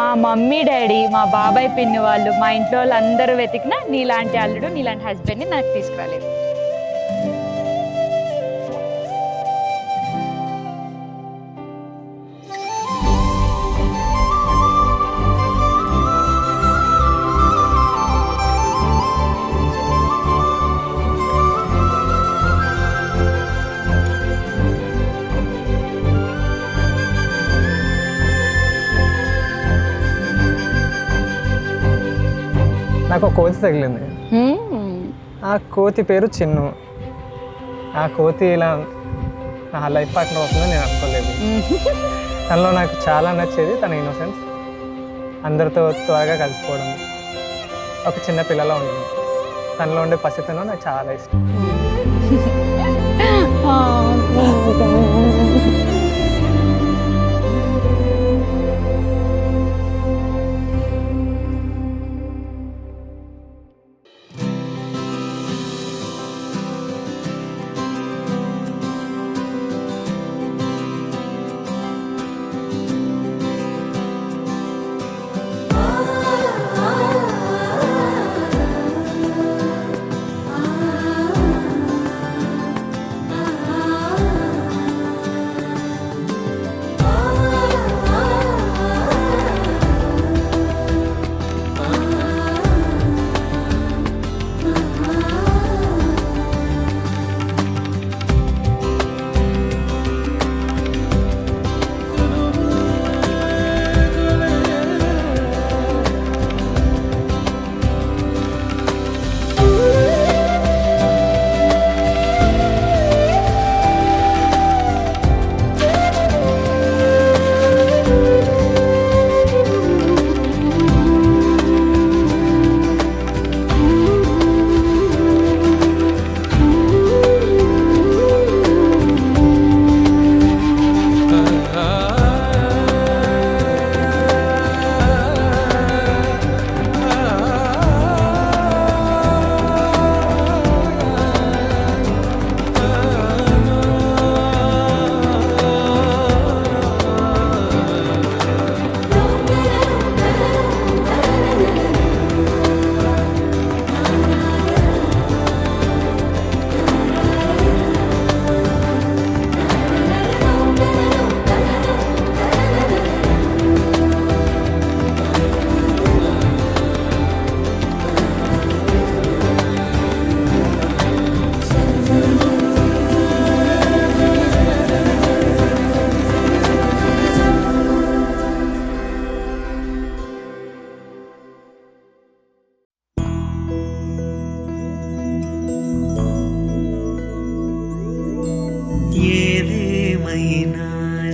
మా mummy daddy, మా బాబాయ్ పిన్ని వాళ్ళు, మా ఇంట్లో వాళ్ళందరూ వెతికినా నీలాంటి అల్లుడు, నీలాంటి హస్బెండ్ని నాకు తీసుకురాలేదు. నాకు ఒక కోతి తగిలింది. ఆ కోతి పేరు చిన్ను. ఆ కోతి ఇలా నా లైఫ్ పార్ట్నర్ అవుతుందని నేను అనుకోలేదు. తనలో నాకు చాలా నచ్చేది తన ఇన్నోసెన్స్, అందరితో త్వరగా కలిసిపోవడం, ఒక చిన్న పిల్లలా ఉంటుంది. తనలో ఉండే పసితనం నాకు చాలా ఇష్టం.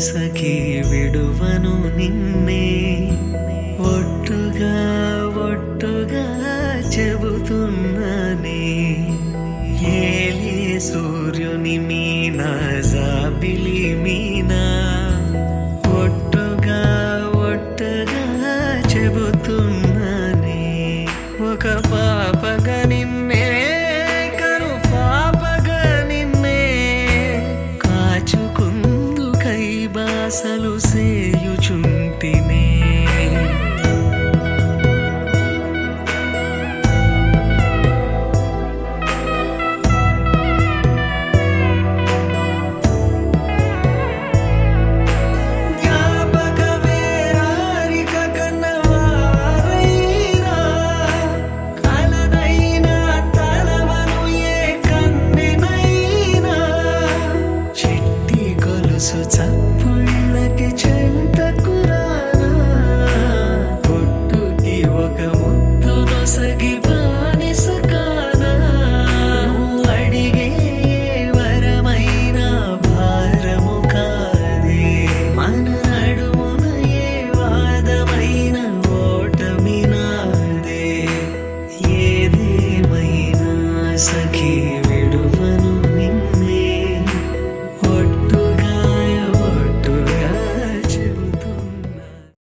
సఖీ విడువను నిన్నే ఒట్టుగా ఒట్టుగా చెబుతున్నానే ఏలే సూర్యుని మీనా జాబిలి మీనా ఒట్టుగా ఒట్టుగా చెబుతున్నానే ఒక పాపగా నిన్నే కను పాపగా నిన్నే కాచుకుందు కైబాసలు సేయుచుంటినే చప్పుళ్ళకి చెంతకురానా పొట్టుకి ఒక ముద్దు నొసగి